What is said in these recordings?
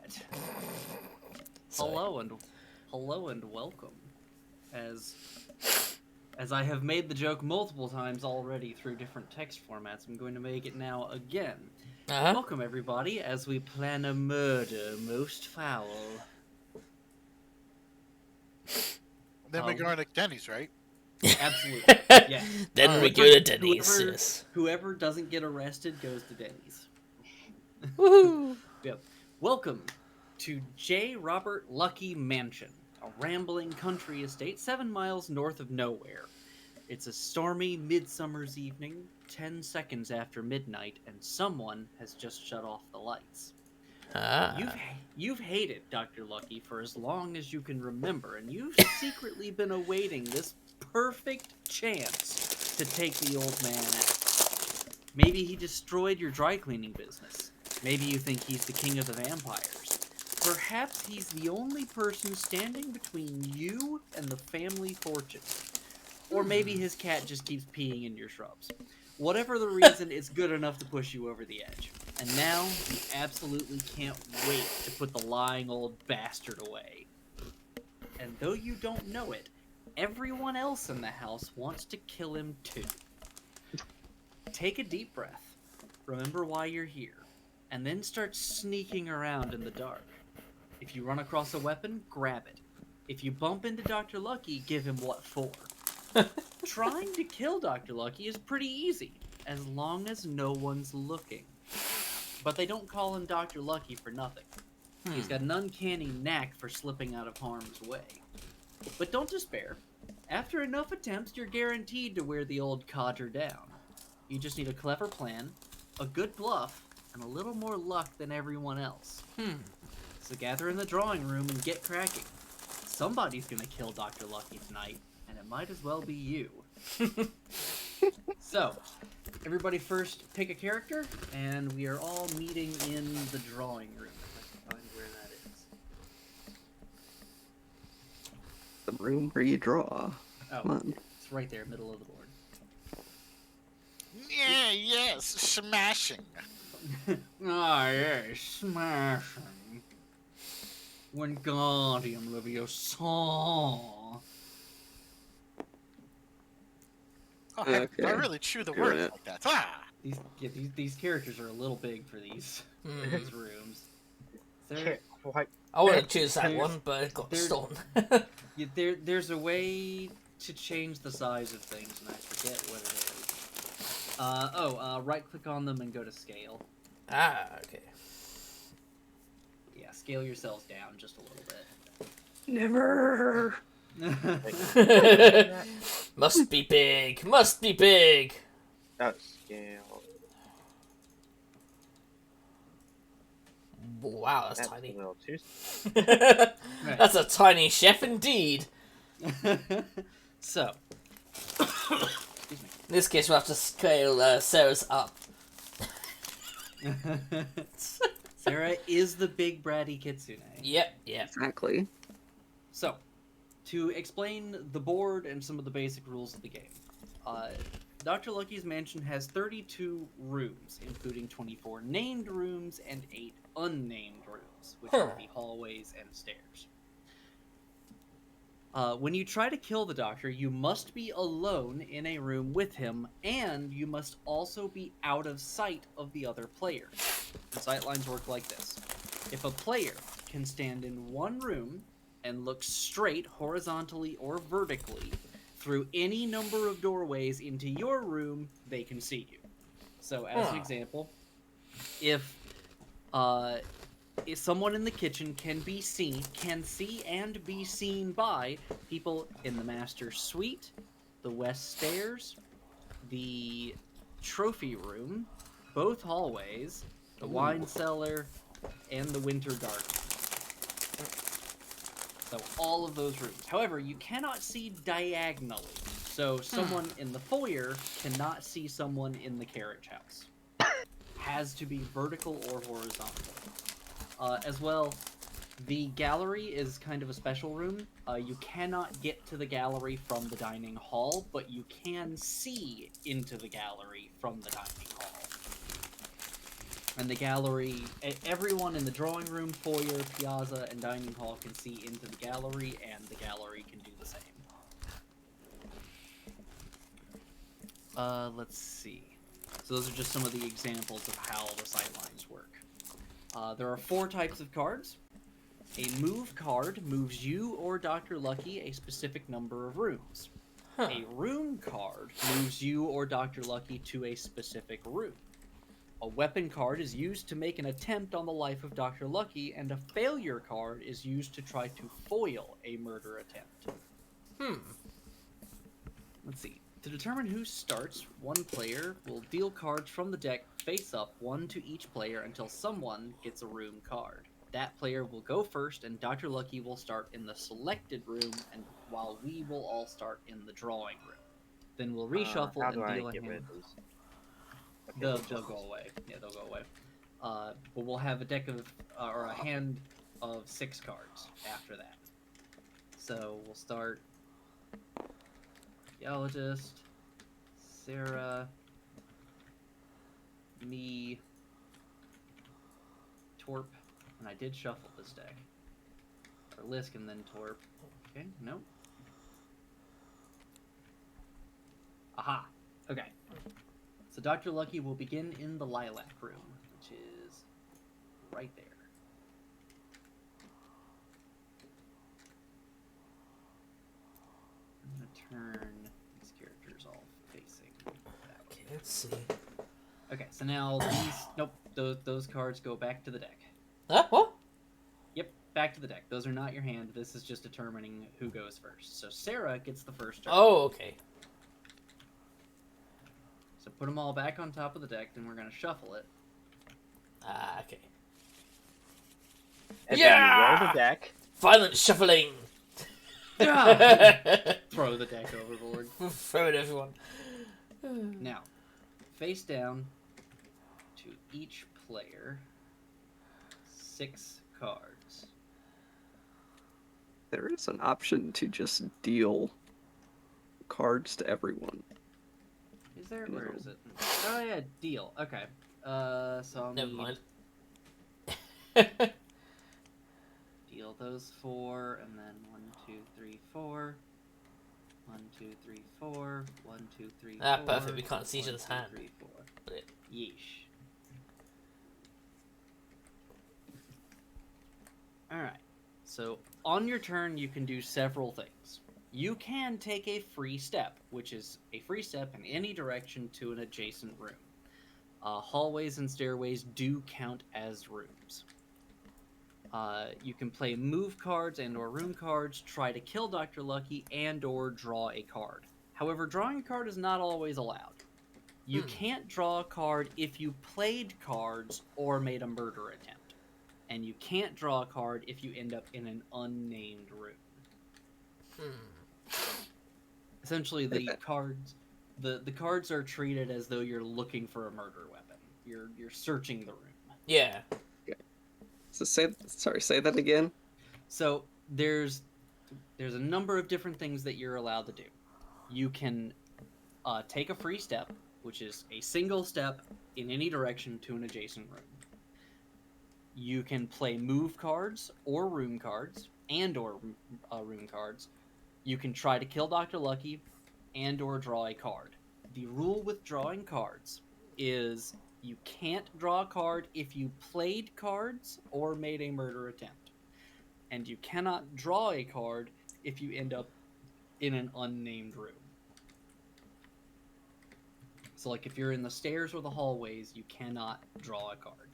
right. Hello and welcome. As I have made the joke multiple times already through different text formats, I'm going to make it now again. Welcome everybody as we plan a murder most foul. Then we go to Denny's, right? Absolutely. Yeah. Then we go to Denny's. Yes. Whoever doesn't get arrested goes to Denny's. Woohoo! Yep. Welcome to J. Robert Lucky Mansion, a rambling country estate 7 miles north of nowhere. It's a stormy midsummer's evening, 10 seconds after midnight, and someone has just shut off the lights. You've hated Dr. Lucky for as long as you can remember, and you've secretly been awaiting this perfect chance to take the old man out. Maybe he destroyed your dry cleaning business. Maybe you think he's the king of the vampires. Perhaps he's the only person standing between you and the family fortune. Or maybe his cat just keeps peeing in your shrubs. Whatever the reason, it's good enough to push you over the edge. And now, you absolutely can't wait to put the lying old bastard away. And though you don't know it, everyone else in the house wants to kill him too. Take a deep breath. Remember why you're here. And then start sneaking around in the dark. If you run across a weapon, grab it. If you bump into Dr. Lucky, give him what for. Trying to kill Dr. Lucky is pretty easy, as long as no one's looking. But they don't call him Dr. Lucky for nothing. He's got an uncanny knack for slipping out of harm's way. But don't despair. After enough attempts, you're guaranteed to wear the old codger down. You just need a clever plan, a good bluff, and a little more luck than everyone else. So gather in the drawing room and get cracking. Somebody's gonna kill Dr. Lucky tonight, and it might as well be you. So, everybody first pick a character, and we are all meeting in the drawing room. If I can find where that is. The room where you draw. Oh, Come on. it's right there, middle of the board. Yeah, yes, smashing. Ah, yes, smashing. Wingardium Leviosa. Oh, heck, Okay. I really chew the Good. words like that. Ah! These characters are a little big for these rooms. There, I want to choose that one, but it got stolen. there's a way to change the size of things, and I forget what it is. Right-click on them and go to scale. Okay. Yeah, scale yourselves down just a little bit. Never. Must be big. Must be big. Scale. Wow, that's That's tiny. a little too. That's a tiny chef indeed. So, excuse me. In this case, we'll have to scale Sarah's up. Sarah is the big bratty kitsune. Yep. Exactly. So, to explain the board and some of the basic rules of the game, Dr. Lucky's mansion has 32 rooms, including 24 named rooms and 8 unnamed rooms, which are the hallways and stairs. When you try to kill the Doctor, you must be alone in a room with him, and you must also be out of sight of the other players. The sightlines work like this. If a player can stand in one room and look straight, horizontally, or vertically through any number of doorways into your room, they can see you. So, as an example, if someone in the kitchen can see and be seen by people in the master suite, the west stairs, the trophy room, both hallways, the wine cellar, and the winter garden. So all of those rooms. However, you cannot see diagonally. So someone in the foyer cannot see someone in the carriage house. Has to be vertical or horizontal. As well, the gallery is kind of a special room. You cannot get to the gallery from the dining hall, but you can see into the gallery from the dining hall. And the gallery, everyone in the drawing room, foyer, piazza, and dining hall can see into the gallery, and the gallery can do the same. Let's see. So those are just some of the examples of how the sightlines work. There are 4 types of cards. A move card moves you or Dr. Lucky a specific number of rooms. Huh. A room card moves you or Dr. Lucky to a specific room. A weapon card is used to make an attempt on the life of Dr. Lucky, and a failure card is used to try to foil a murder attempt. Let's see. To determine who starts, one player will deal cards from the deck face up, 1 to each player, until someone gets a room card. That player will go first, and Dr. Lucky will start in the selected room, and while we will all start in the drawing room. Then we'll reshuffle How do and I deal a get rid hand. of these? Okay, They'll just- go away. Yeah, they'll go away. But we'll have a deck of, or a hand of 6 cards after that. So we'll start Geologist, Sarah, me, Torp, and I did shuffle this deck. Or Lisk and then Torp. Okay, nope. Aha! Okay. So Dr. Lucky will begin in the lilac room, which is right there. I'm gonna turn these characters all facing that Okay, way. let's see. Okay, so now these nope, those cards go back to the deck. Huh? What? Yep, back to the deck. Those are not your hand. This is just determining who goes first. So Sarah gets the first turn. Oh, okay. So put them all back on top of the deck, then we're gonna shuffle it. Ah, okay. And then you Yeah! roll the deck. Violent shuffling. Throw the deck overboard. Throw it, everyone. Now, face down to each player 6 cards. There is an option to just deal cards to everyone. Is there? No. Where is it? Oh yeah, deal. Okay. So I'll Never need mind. deal those 4, and then 1, 2, 3, 4. 1, 2, 3, 4. 1, 2, 3, 4. Ah, perfect. We can't see each 1, other's 2, hand. 3, 4. Brilliant. Yeesh. Alright. So, on your turn, you can do several things. You can take a free step, which is a free step in any direction to an adjacent room. Hallways and stairways do count as rooms. You can play move cards and or room cards, try to kill Dr. Lucky, and or draw a card. However, drawing a card is not always allowed. You can't draw a card if you played cards or made a murder attempt. And you can't draw a card if you end up in an unnamed room. Essentially, the cards are treated as though you're looking for a murder weapon. You're searching the room. Yeah. So say that again. So there's a number of different things that you're allowed to do. You can take a free step, which is a single step in any direction to an adjacent room. You can play move cards or room cards and or room cards. You can try to kill Dr. Lucky and or draw a card. The rule with drawing cards is you can't draw a card if you played cards or made a murder attempt. And you cannot draw a card if you end up in an unnamed room. So, like, if you're in the stairs or the hallways, you cannot draw a card.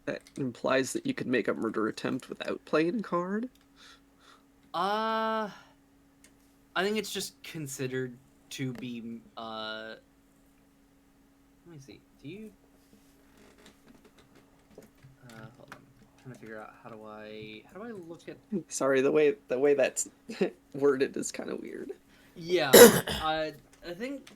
That implies that you could make a murder attempt without playing a card. I think it's just considered to be, let me see, do you, hold on, I'm trying to figure out how do I look at, Sorry, the way that's worded is kind of weird. yeah, I think,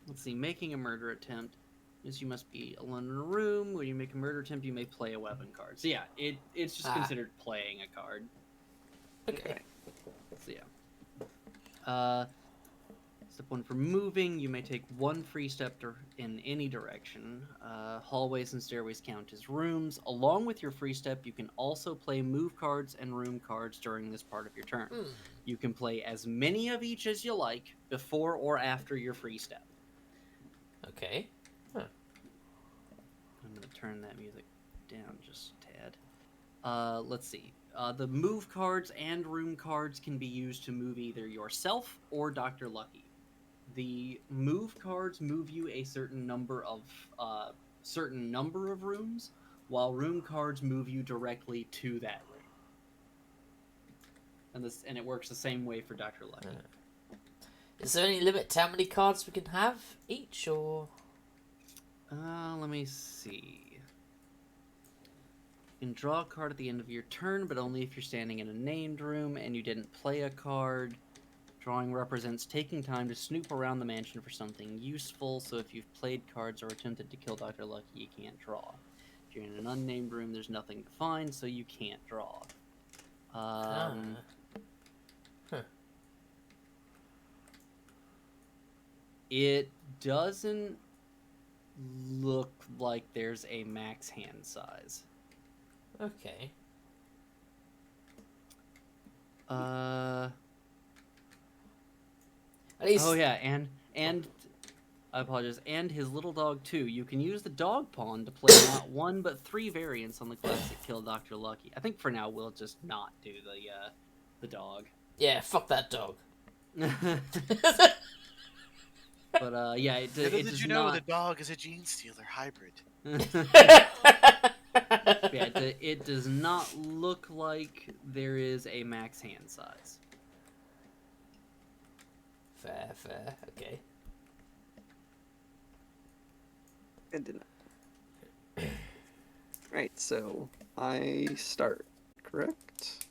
let's see, making a murder attempt is you must be alone in a room. When you make a murder attempt, you may play a weapon card. So yeah, it's just considered playing a card. Okay. So yeah. Step 1 for moving, you may take 1 free step in any direction. Hallways and stairways count as rooms. Along with your free step, you can also play move cards and room cards during this part of your turn. You can play as many of each as you like before or after your free step. Okay. Huh. I'm going to turn that music down just a tad. Let's see. The move cards and room cards can be used to move either yourself or Dr. Lucky. The move cards move you a certain number of rooms, while room cards move you directly to that room. And it works the same way for Dr. Lucky. Is there any limit to how many cards we can have each, or? Let me see. You can draw a card at the end of your turn, but only if you're standing in a named room and you didn't play a card. Drawing represents taking time to snoop around the mansion for something useful, so if you've played cards or attempted to kill Dr. Lucky, you can't draw. If you're in an unnamed room, there's nothing to find, so you can't draw. It doesn't look like there's a max hand size. Okay. At least... Oh yeah, and I apologize. And his little dog too. You can use the dog pawn to play not 1 but 3 variants on the classic kill Dr. Lucky. I think for now we'll just not do the dog. Yeah, fuck that dog. But yeah, it Did does you know not. the dog is a gene stealer hybrid? Yeah, it does not look like there is a max hand size. Fair, okay. Good to know. Right, so I start, correct?